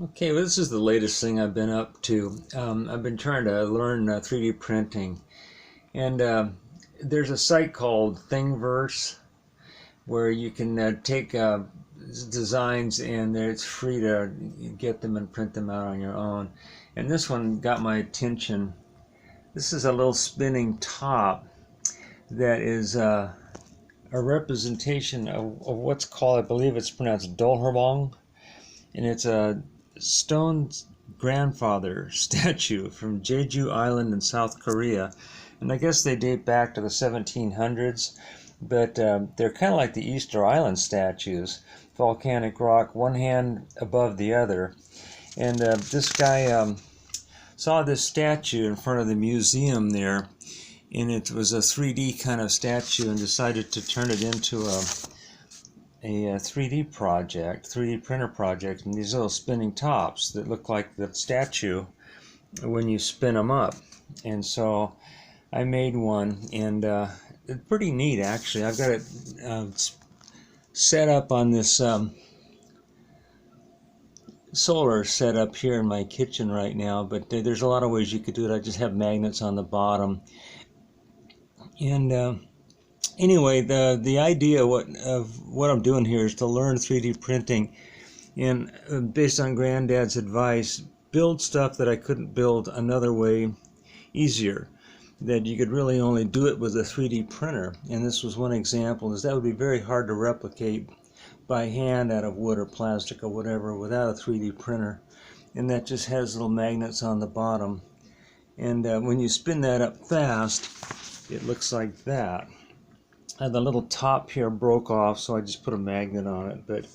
Okay, well, this is the latest thing I've been up to. I've been trying to learn 3D printing, and there's a site called Thingverse where you can take designs and it's free to get them and print them out on your own. And this one got my attention. This is a little spinning top that is a representation of what's called, I believe it's pronounced Dolhareubang, and it's a stone grandfather statue from Jeju Island in South Korea, and I guess they date back to the 1700s, but they're kind of like the Easter Island statues, volcanic rock, one hand above the other. And this guy saw this statue in front of the museum there, and it was a 3D kind of statue, and decided to turn it into a 3D project, 3D printer project, and these little spinning tops that look like the statue when you spin them up. And so I made one, and it's pretty neat actually. I've got it set up on this solar setup here in my kitchen right now, but there's a lot of ways you could do it. I just have magnets on the bottom. And anyway, the idea of what I'm doing here is to learn 3D printing, and based on Granddad's advice, build stuff that I couldn't build another way easier, that you could really only do it with a 3D printer. And this was one example, is that would be very hard to replicate by hand out of wood or plastic or whatever without a 3D printer. And that just has little magnets on the bottom, and when you spin that up fast, it looks like that. The little top here broke off, so I just put a magnet on it. But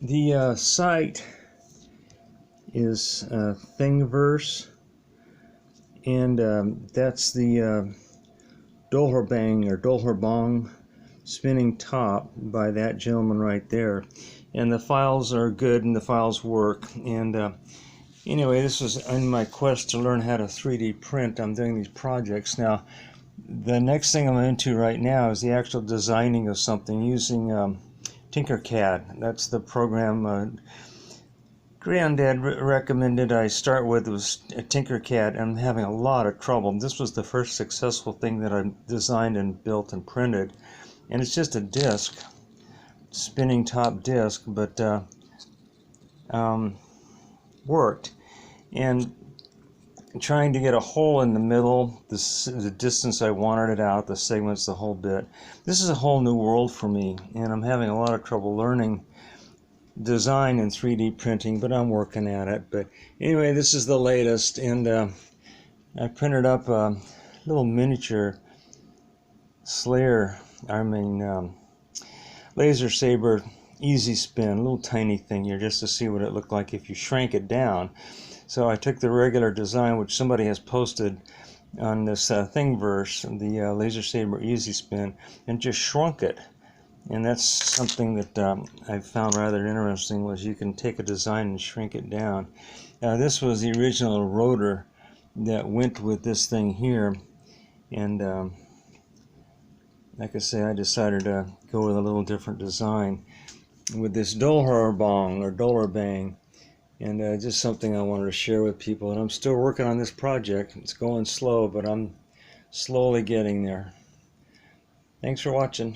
the site is Thingverse, and that's the Dolhareubang Spinning top by that gentleman right there. And the files are good, and the files work. And anyway, this was in my quest to learn how to 3D print. I'm doing these projects now. The next thing I'm into right now is the actual designing of something using Tinkercad. That's the program Granddad recommended I start with, was Tinkercad, and I'm having a lot of trouble. This was the first successful thing that I designed and built and printed, and it's just a disc, spinning top disc, but worked. And trying to get a hole in the middle, the distance I wanted it out, the segments, the whole bit. This is a whole new world for me, and I'm having a lot of trouble learning design and 3D printing, but I'm working at it. But anyway, this is the latest, and I printed up a little miniature laser saber easy spin, a little tiny thing here, just to see what it looked like if you shrank it down. So I took the regular design, which somebody has posted on this Thingverse, the laser saber easy spin, and just shrunk it. And that's something that I found rather interesting, was you can take a design and shrink it down. This was the original rotor that went with this thing here, and like I say, I decided to go with a little different design with this Dolhareubang, and just something I wanted to share with people. And I'm still working on this project. It's going slow, but I'm slowly getting there. Thanks for watching.